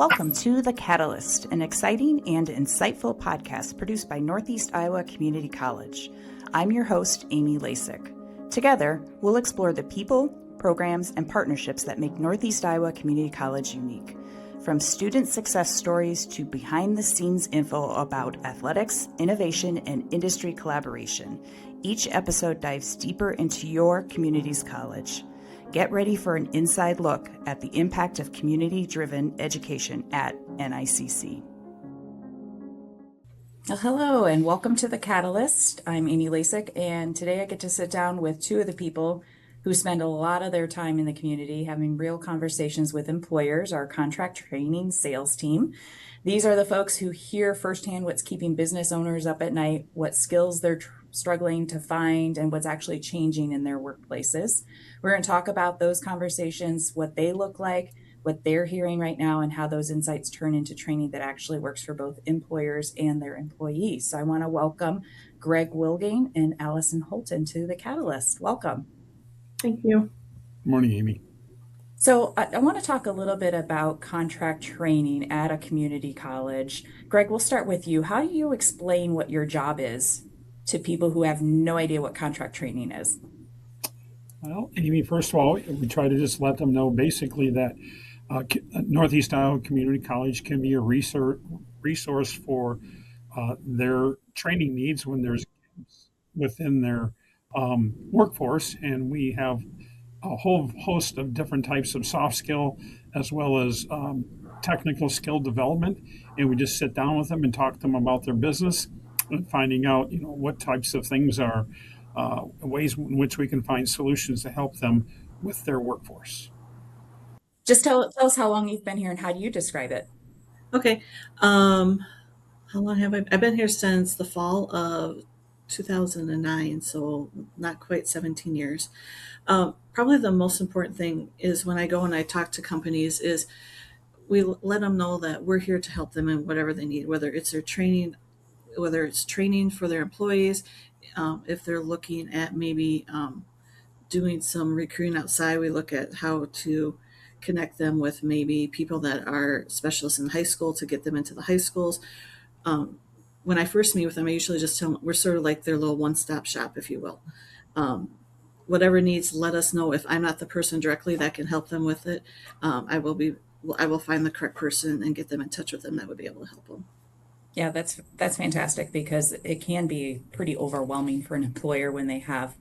Welcome to The Catalyst, an exciting and insightful podcast produced by Northeast Iowa Community College. I'm your host, Amy Lasack. Together, we'll explore the people, programs, and partnerships that make Northeast Iowa Community College unique. From student success stories to behind-the-scenes info about athletics, innovation, and industry collaboration, each episode dives deeper into your community's college. Get ready for an inside look at the impact of community-driven education at NICC. Well, hello, and welcome to The Catalyst. I'm Amy Lasack, and today I get to sit down with two of the people who spend a lot of their time in the community having real conversations with employers, our contract training sales team. These are the folks who hear firsthand what's keeping business owners up at night, what skills they're struggling to find, and what's actually changing in their workplaces. We're going to talk about those conversations, what they look like, what they're hearing right now, and how those insights turn into training that actually works for both employers and their employees. So I want to welcome Greg Willging and Alison Holten to The Catalyst. Welcome. Thank you. Good morning, Amy. So I want to talk a little bit about contract training at a community college. Greg, we'll start with you. How do you explain what your job is to people who have no idea what contract training is? Well, Amy, first of all, we try to just let them know basically that Northeast Iowa Community College can be a resource for their training needs when there's gaps within their workforce. And we have a whole host of different types of soft skill as well as technical skill development. And we just sit down with them and talk to them about their business and finding out, what types of things are ways in which we can find solutions to help them with their workforce. Just tell us how long you've been here and how do you describe it? Okay. How long have I've been here since the fall of 2009, so not quite 17 years. Probably the most important thing is when I go and I talk to companies is we let them know that we're here to help them in whatever they need, whether it's their training, whether it's training for their employees, if they're looking at maybe doing some recruiting outside, we look at how to connect them with maybe people that are specialists in high school to get them into the high schools. When I first meet with them, I usually just tell them we're sort of like their little one-stop shop, if you will. Whatever needs, let us know. If I'm not the person directly that can help them with it, I will find the correct person and get them in touch with them that would be able to help them. Yeah, that's fantastic because it can be pretty overwhelming for an employer when they have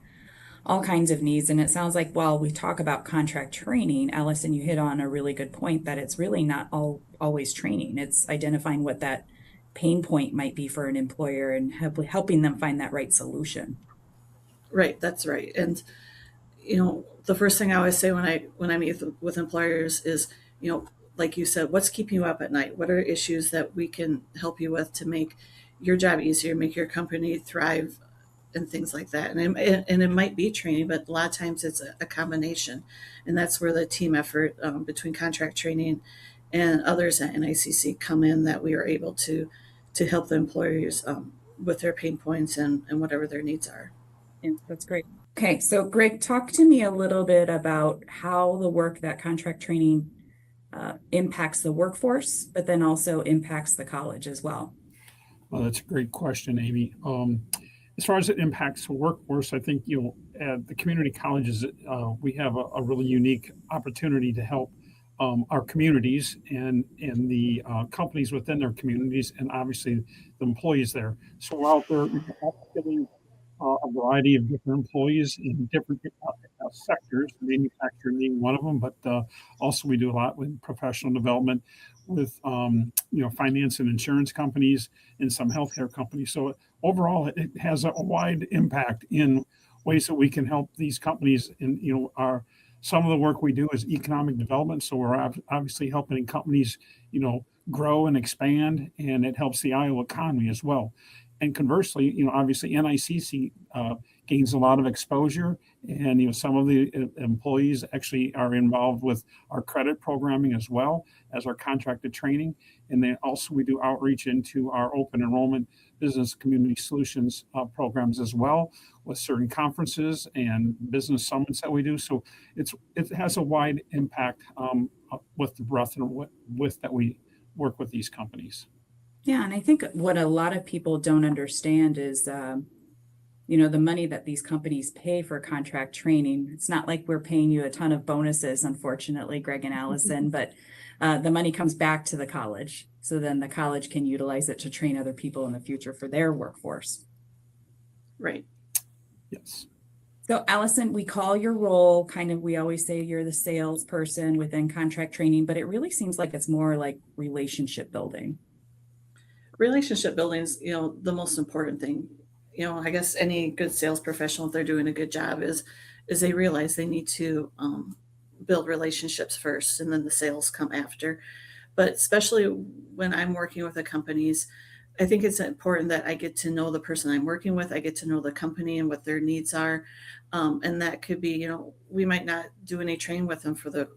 all kinds of needs. And it sounds like while we talk about contract training, Alison, you hit on a really good point that it's really not always training. It's identifying what that pain point might be for an employer and helping them find that right solution. Right, that's right. And the first thing I always say when I meet with employers is, like you said, what's keeping you up at night? What are issues that we can help you with to make your job easier, make your company thrive, and things like that. And it might be training, but a lot of times it's a combination. And that's where the team effort between contract training and others at NICC come in, that we are able to help the employers with their pain points and whatever their needs are. Yeah, that's great. Okay, so Greg, talk to me a little bit about how the work that contract training impacts the workforce, but then also impacts the college as well. Well, that's a great question, Amy. As far as it impacts the workforce, I think at the community colleges, we have a really unique opportunity to help our communities and the companies within their communities, and obviously the employees there. So we're out there giving a variety of different employees in different sectors, manufacturing being one of them, but also we do a lot with professional development, with finance and insurance companies, and some healthcare companies. So overall, it has a wide impact in ways that we can help these companies. And some of the work we do is economic development, so we're obviously helping companies grow and expand, and it helps the Iowa economy as well. And conversely, obviously NICC gains a lot of exposure, and some of the employees actually are involved with our credit programming as well as our contracted training. And then also we do outreach into our open enrollment business community solutions programs as well, with certain conferences and business summits that we do. So it has a wide impact with the breadth and width that we work with these companies. Yeah, and I think what a lot of people don't understand is, the money that these companies pay for contract training. It's not like we're paying you a ton of bonuses, unfortunately, Greg and Allison, but the money comes back to the college. So then the college can utilize it to train other people in the future for their workforce. Right. Yes. So Allison, we call your role we always say you're the salesperson within contract training, but it really seems like it's more like relationship building. Relationship building is, the most important thing. I guess any good sales professional, if they're doing a good job, is they realize they need to build relationships first, and then the sales come after. But especially when I'm working with the companies, I think it's important that I get to know the person I'm working with. I get to know the company and what their needs are. And that could be, we might not do any training with them for the,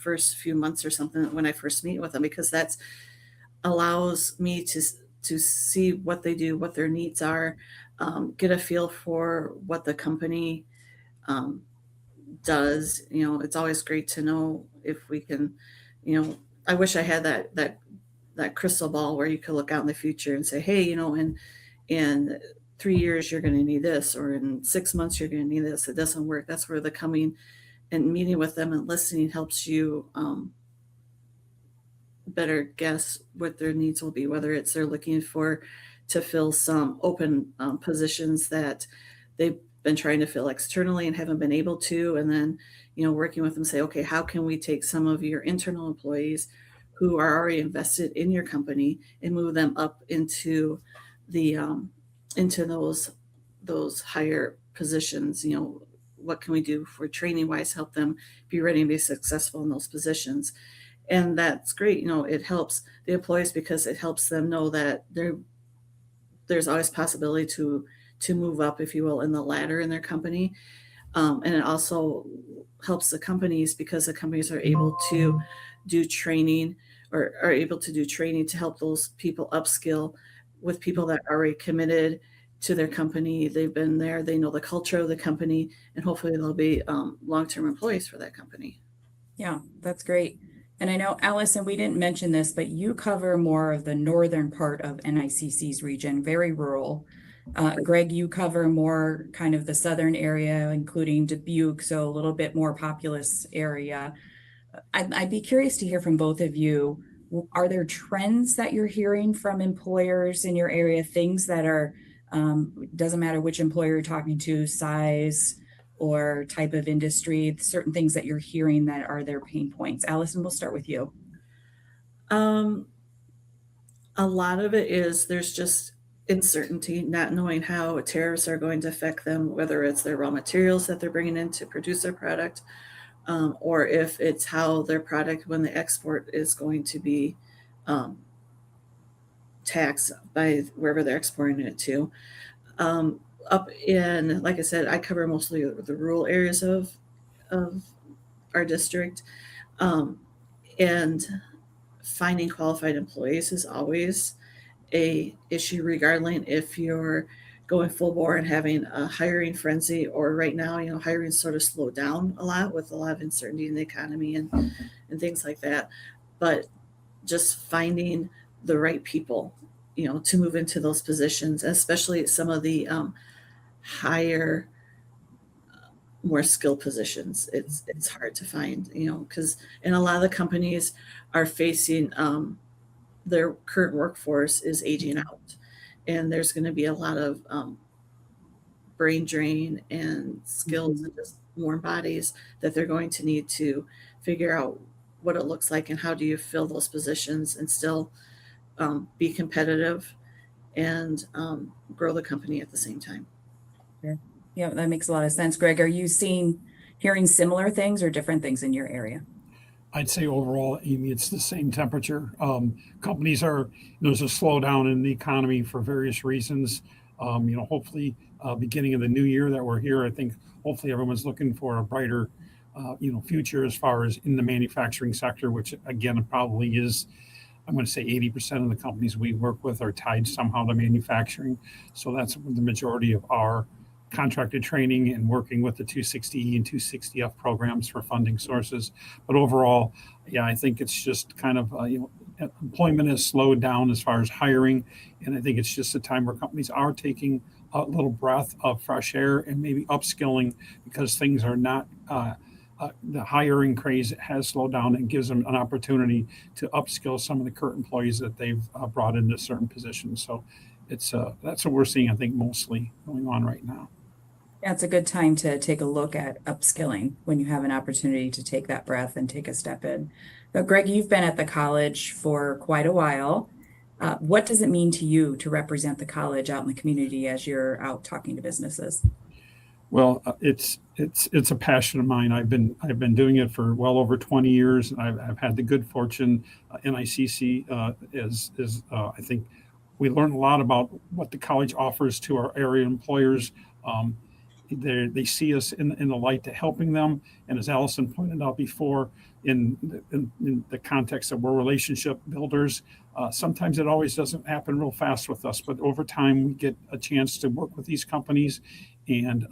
first few months or something when I first meet with them, because that's allows me to see what they do, what their needs are, get a feel for what the company does. It's always great to know if we can, I wish I had that crystal ball where you could look out in the future and say, hey, in 3 years you're going to need this, or in 6 months you're going to need this. It doesn't work. That's where the coming and meeting with them and listening helps you better guess what their needs will be, whether it's they're looking to fill some open positions that they've been trying to fill externally and haven't been able to, and then working with them, say, okay, how can we take some of your internal employees who are already invested in your company and move them up into the into those higher positions. What can we do for training wise, help them be ready and be successful in those positions. And that's great. It helps the employees because it helps them know that there's always possibility to move up, if you will, in the ladder in their company. And it also helps the companies because the companies are able to do training, or are able to do training to help those people upskill with people that are already committed to their company. They've been there, they know the culture of the company, and hopefully they'll be long-term employees for that company. Yeah, that's great. And I know, Allison, we didn't mention this, but you cover more of the northern part of NICC's region, very rural. Greg, you cover more kind of the southern area, including Dubuque, so a little bit more populous area. I'd be curious to hear from both of you. Are there trends that you're hearing from employers in your area, things that are, doesn't matter which employer you're talking to, size or type of industry, certain things that you're hearing that are their pain points? Allison, we'll start with you. A lot of it is there's just uncertainty, not knowing how tariffs are going to affect them, whether it's their raw materials that they're bringing in to produce their product, or if it's how their product, when they export, is going to be taxed by wherever they're exporting it to. Up in, like I said, I cover mostly the rural areas of our district, and finding qualified employees is always a issue, regardless if you're going full bore and having a hiring frenzy, or right now, hiring sort of slowed down a lot with a lot of uncertainty in the economy and things like that. But just finding the right people, to move into those positions, especially some of the higher, more skilled positions. It's hard to find, because and a lot of the companies are facing their current workforce is aging out, and there's going to be a lot of brain drain and skills and just warm bodies that they're going to need to figure out what it looks like and how do you fill those positions and still be competitive and grow the company at the same time. Yeah, that makes a lot of sense. Greg, are you hearing similar things or different things in your area? I'd say overall, Amy, it's the same temperature. Companies there's a slowdown in the economy for various reasons. Hopefully, beginning of the new year that we're here, I think hopefully everyone's looking for a brighter, future as far as in the manufacturing sector, which again probably is, I'm going to say 80% of the companies we work with are tied somehow to manufacturing. So that's the majority of our contracted training and working with the 260E and 260F programs for funding sources. But overall, yeah, I think it's just kind of, employment has slowed down as far as hiring, and I think it's just a time where companies are taking a little breath of fresh air and maybe upskilling because things are not. The hiring craze has slowed down and gives them an opportunity to upskill some of the current employees that they've brought into certain positions. So it's that's what we're seeing, I think, mostly going on right now. Yeah, it's a good time to take a look at upskilling when you have an opportunity to take that breath and take a step in. But Greg, you've been at the college for quite a while. What does it mean to you to represent the college out in the community as you're out talking to businesses? Well, it's a passion of mine. I've been doing it for well over 20 years. I've had the good fortune. NICC is I think we learn a lot about what the college offers to our area employers. Um, they see us in the light to helping them, and as Allison pointed out before, in the context that we're relationship builders. Sometimes it always doesn't happen real fast with us, but over time we get a chance to work with these companies, and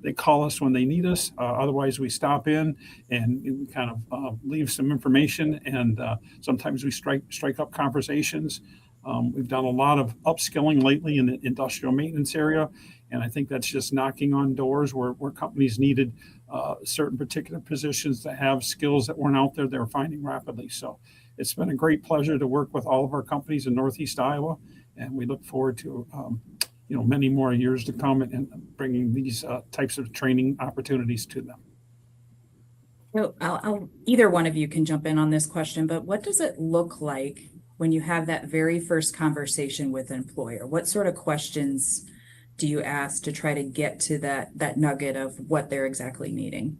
they call us when they need us. Otherwise, we stop in and we kind of leave some information, and sometimes we strike up conversations. We've done a lot of upskilling lately in the industrial maintenance area, and I think that's just knocking on doors where companies needed certain particular positions to have skills that weren't out there they're finding rapidly. So it's been a great pleasure to work with all of our companies in Northeast Iowa, and we look forward to many more years to come and bringing these types of training opportunities to them. So either one of you can jump in on this question, but what does it look like when you have that very first conversation with an employer? What sort of questions do you ask to try to get to that nugget of what they're exactly needing?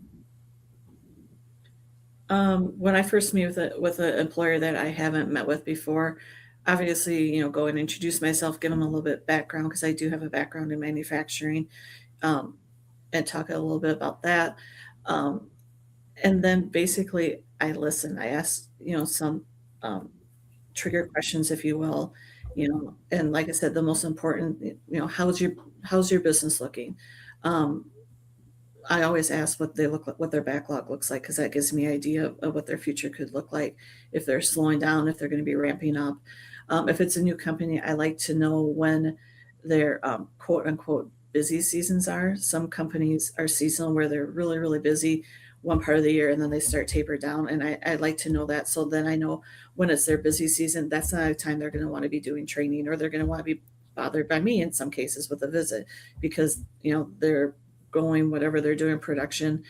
When I first meet with an employer that I haven't met with before, obviously, go and introduce myself, give them a little bit background because I do have a background in manufacturing, um, and talk a little bit about that. Um, and then basically, I listen. I ask, some um, trigger questions, if you will, and like I said, the most important, how's your business looking? Um, I always ask what they look like, what their backlog looks like, because that gives me an idea of what their future could look like. If they're slowing down, if they're going to be ramping up. If it's a new company, I like to know when their quote unquote busy seasons are. Some companies are seasonal where they're really, really busy one part of the year and then they start taper down. And I like to know that. So then I know when it's their busy season, that's not a time they're going to want to be doing training, or they're going to want to be bothered by me in some cases with a visit because, they're going whatever they're doing production,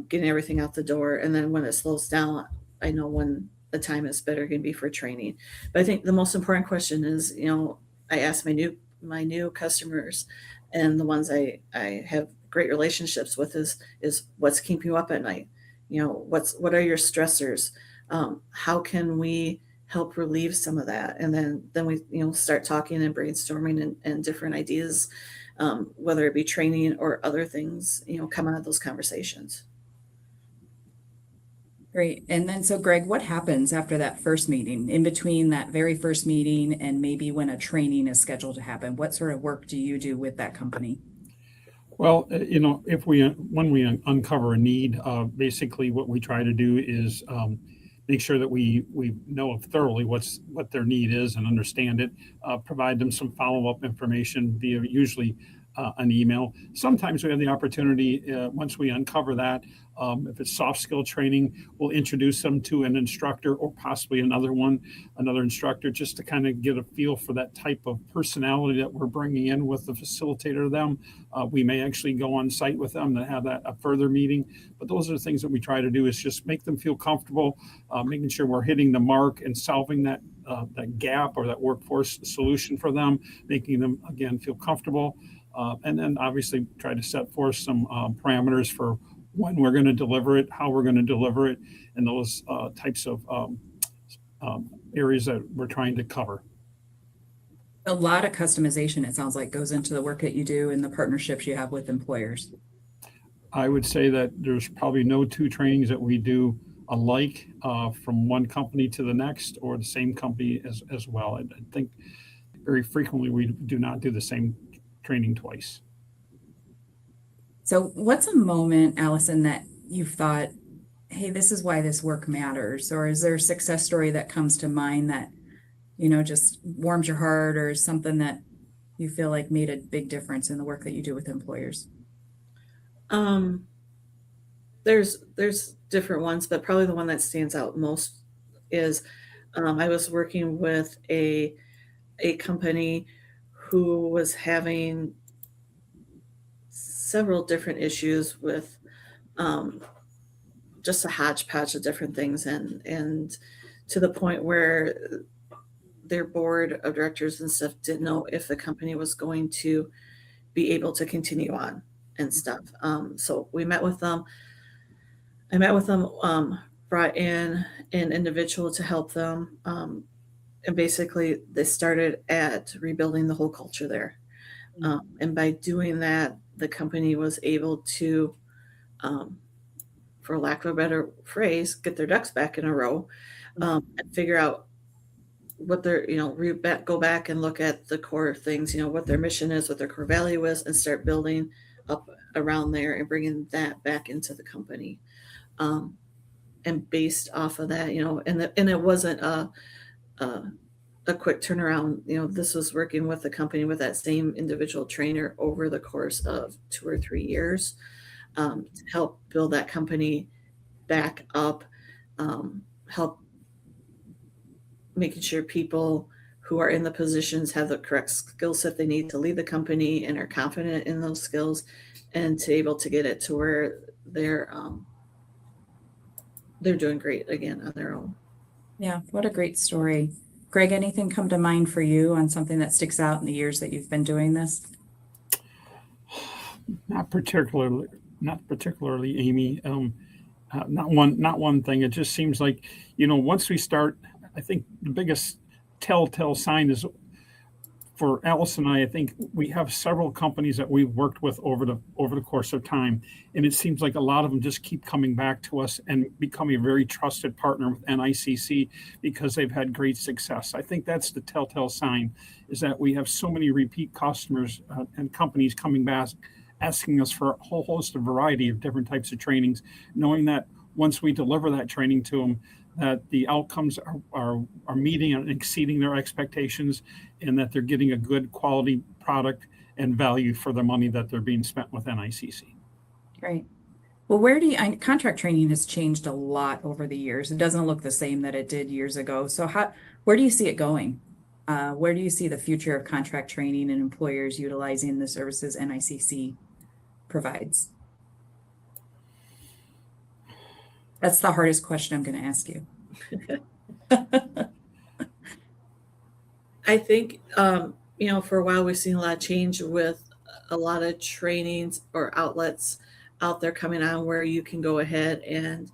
getting everything out the door. And then when it slows down, I know when the time is better going to be for training. But I think the most important question is, I ask my new customers and the ones I have great relationships with is what's keeping you up at night? What are your stressors? How can we help relieve some of that? And then we, start talking and brainstorming and different ideas, whether it be training or other things, come out of those conversations. Great. And then, so Greg, what happens after that first meeting, in between that very first meeting and maybe when a training is scheduled to happen? What sort of work do you do with that company? Well, if when we uncover a need, basically what we try to do is make sure that we know thoroughly what their need is and understand it. Provide them some follow-up information via usually an email. Sometimes we have the opportunity once we uncover that. If it's soft skill training, we'll introduce them to an instructor or possibly another instructor, just to kind of get a feel for that type of personality that we're bringing in with the facilitator of them. We may actually go on site with them to have a further meeting. But those are the things that we try to do, is just make them feel comfortable, making sure we're hitting the mark and solving that gap or that workforce solution for them, making them, again, feel comfortable. And then obviously try to set forth some parameters for when we're going to deliver it, how we're going to deliver it, and those types of areas that we're trying to cover. A lot of customization, it sounds like, goes into the work that you do and the partnerships you have with employers. I would say that there's probably no two trainings that we do alike from one company to the next, or the same company as well. I think very frequently we do not do the same training twice. So what's a moment, Allison, that you've thought, hey, this is why this work matters? Or is there a success story that comes to mind that, just warms your heart, or something that you feel like made a big difference in the work that you do with employers? Um, there's different ones, but probably the one that stands out most is I was working with a company who was having several different issues with um, just a hodgepodge of different things, and to the point where their board of directors and stuff didn't know if the company was going to be able to continue on and stuff. So we met with them. I met with them, brought in an individual to help them, and basically they started at rebuilding the whole culture there. And by doing that, the company was able to, um, for lack of a better phrase, get their ducks back in a row, and figure out what their, go back and look at the core things, what their mission is, what their core value is, and start building up around there and bringing that back into the company. Um, and based off of that, and it wasn't a, a quick turnaround. This was working with the company with that same individual trainer over the course of 2 or 3 years, to help build that company back up, help making sure people who are in the positions have the correct skill set they need to lead the company and are confident in those skills, and to able to get it to where they're doing great again on their own. Yeah, what a great story. Greg, anything come to mind for you on something that sticks out in the years that you've been doing this? Not particularly, Amy. Not one thing. It just seems like, once we start, I think the biggest telltale sign is for Alison and I think we have several companies that we've worked with over the course of time, and it seems like a lot of them just keep coming back to us and becoming a very trusted partner with NICC because they've had great success. I think that's the telltale sign, is that we have so many repeat customers and companies coming back asking us for a whole host of variety of different types of trainings, knowing that once we deliver that training to them, that the outcomes are meeting and exceeding their expectations, and that they're getting a good quality product and value for the money that they're being spent with NICC. Great. Well, contract training has changed a lot over the years. It doesn't look the same that it did years ago. So where do you see it going? Where do you see the future of contract training and employers utilizing the services NICC provides? That's the hardest question I'm going to ask you. I think, for a while we've seen a lot of change with a lot of trainings or outlets out there coming on where you can go ahead and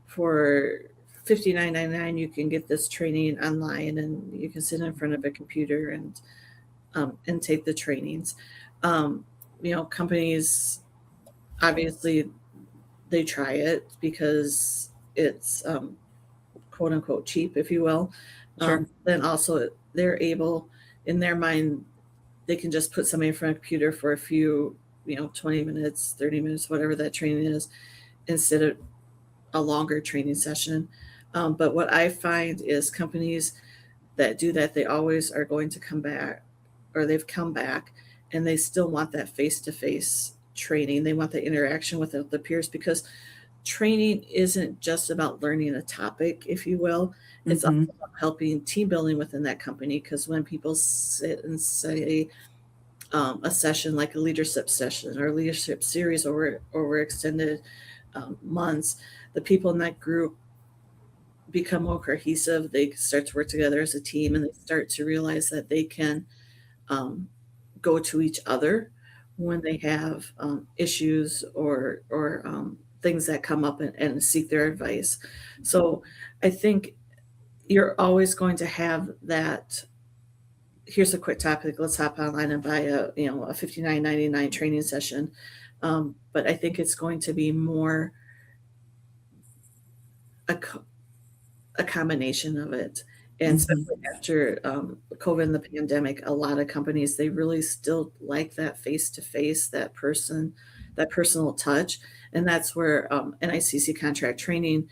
for $59.99 you can get this training online, and you can sit in front of a computer and take the trainings. Companies obviously they try it because it's quote unquote cheap, if you will. Sure. Then also they're able, in their mind, they can just put somebody in front of a computer for a few, 20 minutes, 30 minutes, whatever that training is, instead of a longer training session. But what I find is companies that do that, they always are going to come back, or they've come back, and they still want that face-to-face training. They want the interaction with the peers, because training isn't just about learning a topic, if you will. It's also about helping team building within that company, because when people sit and say a session like a leadership session or a leadership series over extended months, the people in that group become more cohesive. They start to work together as a team, and they start to realize that they can go to each other when they have issues or things that come up, and seek their advice. So I think you're always going to have that. Here's a quick topic. Let's hop online and buy a $59.99 training session. But I think it's going to be more a combination of it. And especially after COVID and the pandemic, a lot of companies, they really still like that face-to-face, that person that personal touch. And that's where NICC Contract Training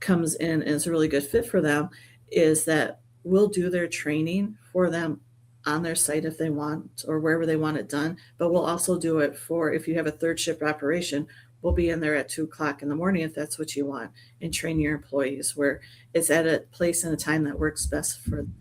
comes in and is a really good fit for them, is that we'll do their training for them on their site if they want, or wherever they want it done. But we'll also do it for, if you have a third shift operation, we'll be in there at 2 o'clock in the morning if that's what you want, and train your employees where it's at a place and a time that works best for them.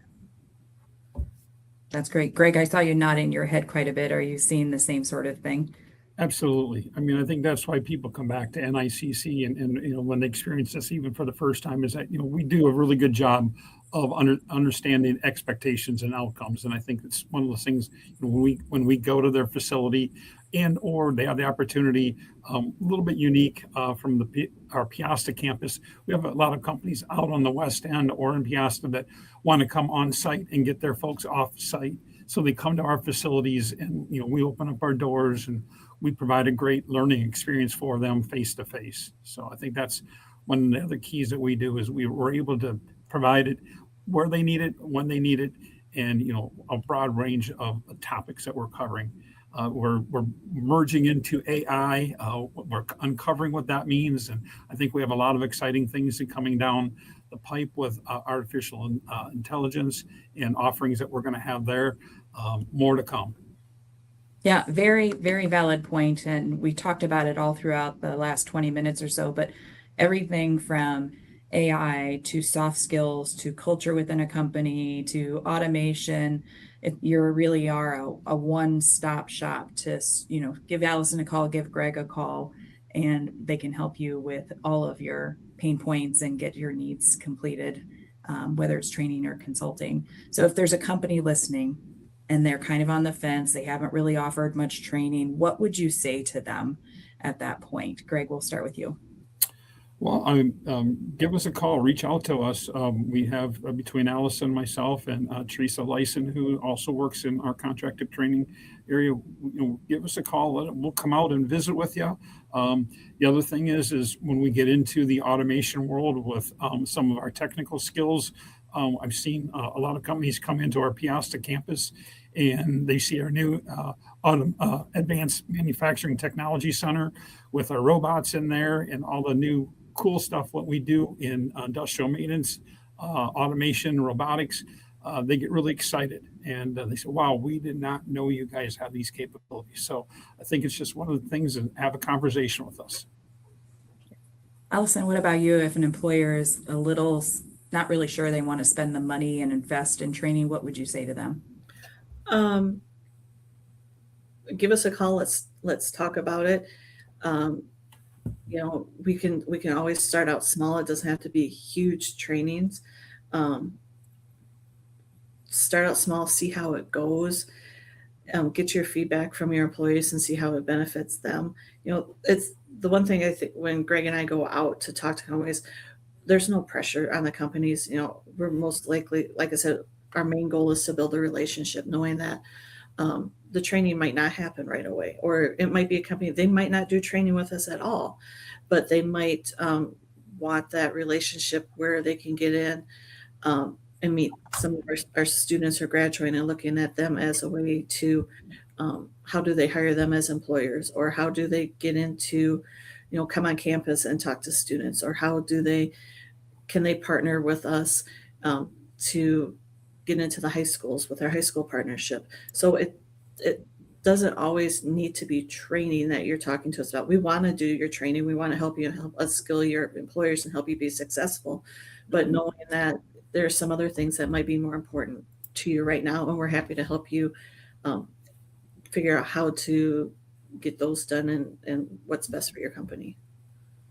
That's great. Greg, I saw you nodding your head quite a bit. Are you seeing the same sort of thing? Absolutely. I mean, I think that's why people come back to NICC and when they experience this even for the first time, is that, we do a really good job of understanding expectations and outcomes. And I think it's one of those things, when we go to their facility and or they have the opportunity, a little bit unique from our Piasta campus. We have a lot of companies out on the West End or in Piasta that want to come on site and get their folks off site. So they come to our facilities and, we open up our doors and we provide a great learning experience for them face to face. So I think that's one of the other keys that we do, is we're able to provide it where they need it, when they need it, and a broad range of topics that we're covering. We're merging into AI. We're uncovering what that means, and I think we have a lot of exciting things coming down the pipe with artificial intelligence and offerings that we're going to have there. More to come. Yeah, very, very valid point. And we talked about it all throughout the last 20 minutes or so, but everything from AI to soft skills to culture within a company to automation, you really are a one-stop shop to, give Alison a call, give Greg a call, and they can help you with all of your pain points and get your needs completed, whether it's training or consulting. So if there's a company listening and they're kind of on the fence, they haven't really offered much training, what would you say to them at that point? Greg, we'll start with you. Well, give us a call, reach out to us. We have between Alison, myself, and Teresa Alison, who also works in our contracted training area. Give us a call. We'll come out and visit with you. The other thing is when we get into the automation world with some of our technical skills, I've seen a lot of companies come into our Piasta campus and they see our new advanced manufacturing technology center with our robots in there and all the new cool stuff what we do in industrial maintenance, automation, robotics. They get really excited and they say, wow, we did not know you guys have these capabilities. So I think it's just one of the things, and have a conversation with us. Alison, what about you? If an employer is a little not really sure they want to spend the money and invest in training, what would you say to them? Give us a call. Let's talk about it. We can always start out small. It doesn't have to be huge trainings. Start out small, see how it goes. Get your feedback from your employees and see how it benefits them. It's the one thing I think when Greg and I go out to talk to companies, there's no pressure on the companies. We're most likely, like I said, our main goal is to build a relationship, knowing that the training might not happen right away, or it might be a company, they might not do training with us at all, but they might want that relationship where they can get in and meet some of our students who are graduating and looking at them as a way to, how do they hire them as employers, or how do they get into, come on campus and talk to students, or how can they partner with us to get into the high schools with our high school partnership. So it doesn't always need to be training that you're talking to us about. We want to do your training. We want to help you and help us skill your employers and help you be successful. But knowing that there are some other things that might be more important to you right now, and we're happy to help you figure out how to get those done and what's best for your company.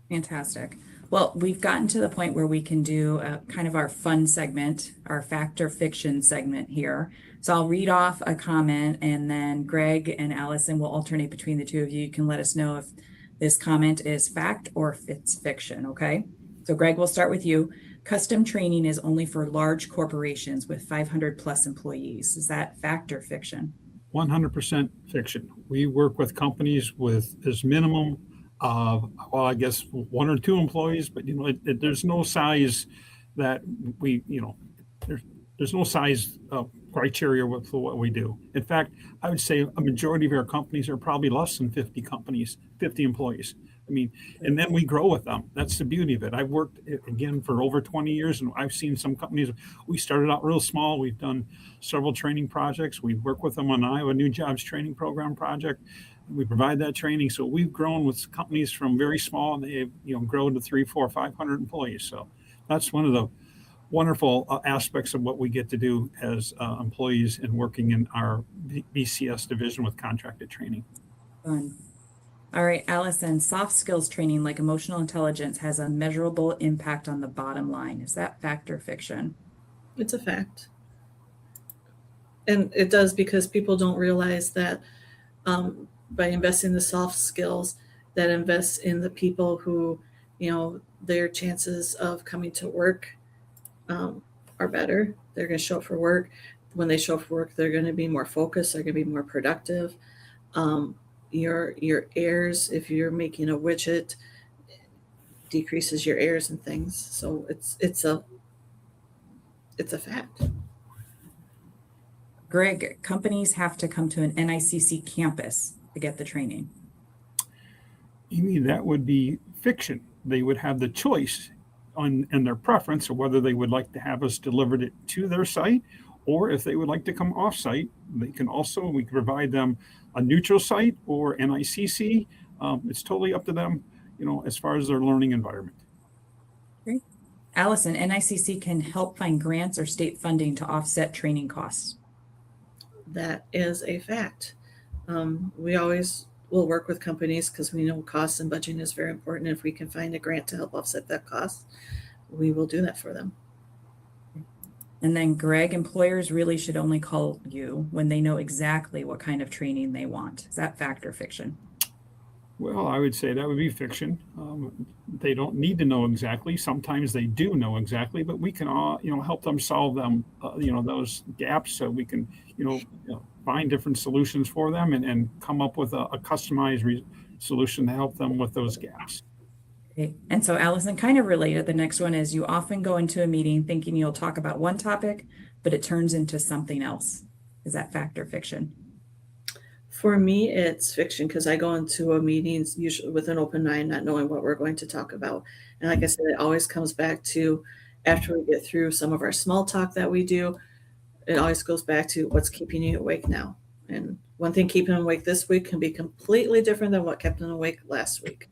Fantastic. Well, we've gotten to the point where we can do kind of our fun segment, our fact or fiction segment here. So I'll read off a comment and then Greg and Alison will alternate between the two of you. You can let us know if this comment is fact or if it's fiction, okay? So Greg, we'll start with you. Custom training is only for large corporations with 500 plus employees. Is that fact or fiction? 100% fiction. We work with companies with as minimum I guess 1 or 2 employees, but there's no size that we, there's there's no size criteria for what we do. In fact, I would say a majority of our companies are probably less than 50 employees. I mean, and then we grow with them. That's the beauty of it. I've worked again for over 20 years, and I've seen some companies. We started out real small. We've done several training projects. We work with them on Iowa New Jobs Training Program project. We provide that training. So we've grown with companies from very small, and they've grown to 300, 400, 500 employees. So that's one of the wonderful aspects of what we get to do as employees and working in our BCS division with contracted training. Fun. All right, Alison, soft skills training like emotional intelligence has a measurable impact on the bottom line. Is that fact or fiction? It's a fact. And it does, because people don't realize that by investing in the soft skills, that invests in the people who, their chances of coming to work are better. They're going to show up for work. When they show up for work, they're going to be more focused. They're going to be more productive. Your errors, if you're making a widget, decreases your errors and things. So it's a fact. Greg, companies have to come to an NICC campus to get the training. Amy, that would be fiction. They would have the choice and their preference of whether they would like to have us delivered it to their site, or if they would like to come off site. We can provide them a neutral site or NICC. It's totally up to them, as far as their learning environment. Great. Alison, NICC can help find grants or state funding to offset training costs. That is a fact. We always will work with companies because we know costs and budgeting is very important. If we can find a grant to help offset that cost, we will do that for them. And then Greg, employers really should only call you when they know exactly what kind of training they want. Is that fact or fiction? Well, I would say that would be fiction. They don't need to know exactly. Sometimes they do know exactly, but we can all, help them solve them, those gaps, so we can, find different solutions for them and come up with a customized solution to help them with those gaps. Okay. And so Alison, kind of related, the next one is you often go into a meeting thinking you'll talk about one topic, but it turns into something else. Is that fact or fiction? For me, it's fiction, because I go into a meeting usually with an open mind, not knowing what we're going to talk about. And like I said, it always comes back to, after we get through some of our small talk that we do, it always goes back to what's keeping you awake now. And one thing keeping them awake this week can be completely different than what kept them awake last week.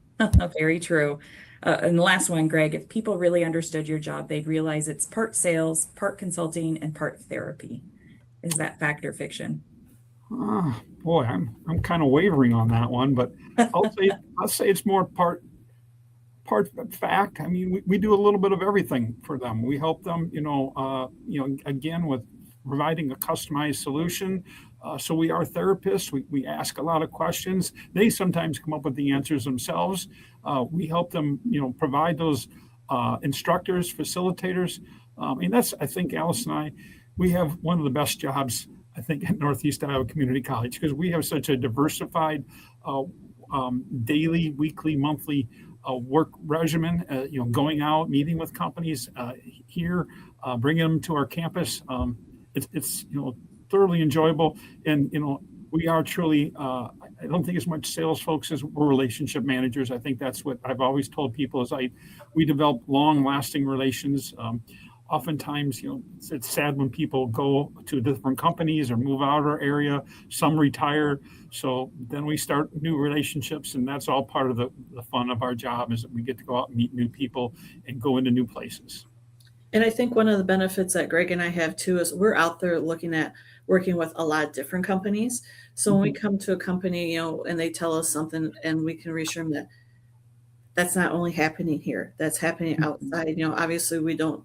Very true. And the last one, Greg, if people really understood your job, they'd realize it's part sales, part consulting, and part therapy. Is that fact or fiction? Boy, I'm kind of wavering on that one, but I'll say it's more part fact. I mean, we do a little bit of everything for them. We help them, again, with providing a customized solution. So we are therapists. We ask a lot of questions. They sometimes come up with the answers themselves. We help them, provide those instructors, facilitators. And that's, I think, Alison and I, we have one of the best jobs, I think, at Northeast Iowa Community College, because we have such a diversified daily, weekly, monthly work regimen, going out, meeting with companies here, bringing them to our campus. It's thoroughly enjoyable. And, we are truly, I don't think as much sales folks as we're relationship managers. I think that's what I've always told people is we develop long lasting relations. Oftentimes, it's sad when people go to different companies or move out of our area, some retire. So then we start new relationships, and that's all part of the fun of our job, is that we get to go out and meet new people and go into new places. And I think one of the benefits that Greg and I have too is we're out there looking at working with a lot of different companies. So when we come to a company, and they tell us something, and we can reassure them that that's not only happening here, that's happening outside. Obviously we don't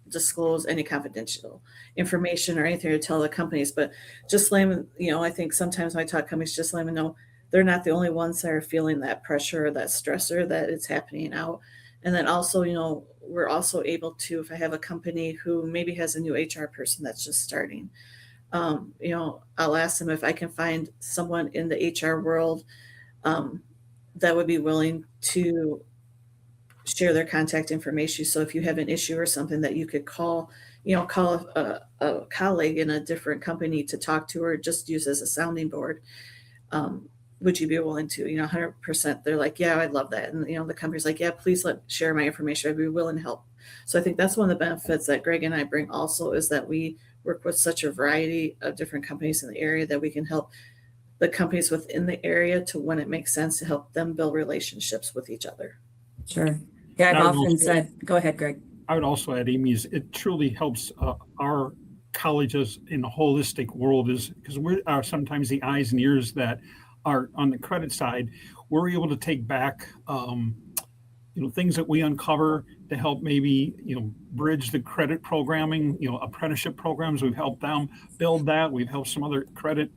disclose any confidential information or anything to tell the companies, but just let them, I think sometimes when I talk to companies, just let them know they're not the only ones that are feeling that pressure or that stressor that it's happening out. And then also, we're also able to, if I have a company who maybe has a new HR person that's just starting, I'll ask them if I can find someone in the HR world that would be willing to share their contact information. So if you have an issue or something that you could call, call a colleague in a different company to talk to, or just use as a sounding board. Would you be willing to, 100%? They're like, yeah, I'd love that. And, the company's like, yeah, please share my information. I'd be willing to help. So I think that's one of the benefits that Greg and I bring also, is that we work with such a variety of different companies in the area that we can help the companies within the area to, when it makes sense, to help them build relationships with each other. Sure. Yeah, I've often said, go ahead, Greg. I would also add, Amy, it truly helps our colleges in the holistic world, is because we are sometimes the eyes and ears that are on the credit side. We're able to take back, things that we uncover to help maybe, bridge the credit programming, apprenticeship programs. We've helped them build that. We've helped some other credit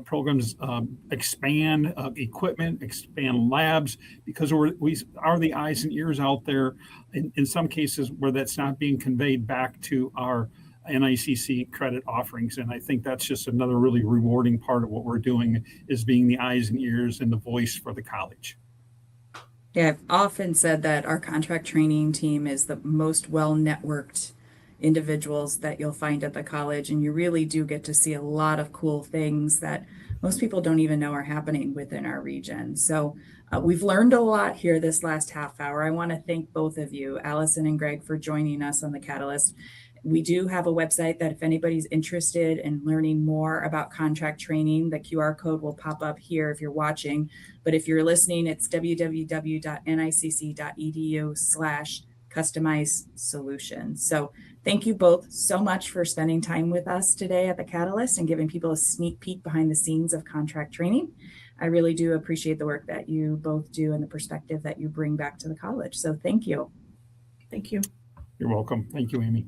programs expand equipment, expand labs, because we are the eyes and ears out there in some cases where that's not being conveyed back to our NICC credit offerings. And I think that's just another really rewarding part of what we're doing, is being the eyes and ears and the voice for the college. Yeah, I've often said that our contract training team is the most well-networked individuals that you'll find at the college, and you really do get to see a lot of cool things that most people don't even know are happening within our region. So we've learned a lot here this last half hour. I want to thank both of you, Alison and Greg, for joining us on the Catalyst. We do have a website that if anybody's interested in learning more about contract training, the QR code will pop up here if you're watching. But if you're listening, it's www.nicc.edu/customized solutions. So thank you both so much for spending time with us today at the Catalyst and giving people a sneak peek behind the scenes of contract training. I really do appreciate the work that you both do and the perspective that you bring back to the college. So thank you. Thank you. You're welcome. Thank you, Amy.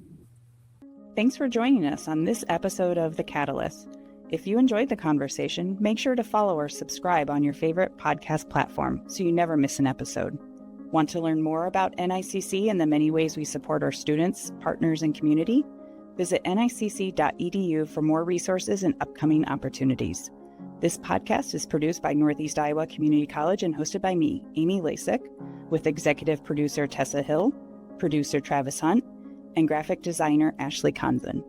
Thanks for joining us on this episode of The Catalyst. If you enjoyed the conversation, make sure to follow or subscribe on your favorite podcast platform so you never miss an episode. Want to learn more about NICC and the many ways we support our students, partners, and community? Visit nicc.edu for more resources and upcoming opportunities. This podcast is produced by Northeast Iowa Community College and hosted by me, Amy Lasack, with executive producer Tessa Hill, producer Travis Hunt, and graphic designer Ashley Conzen.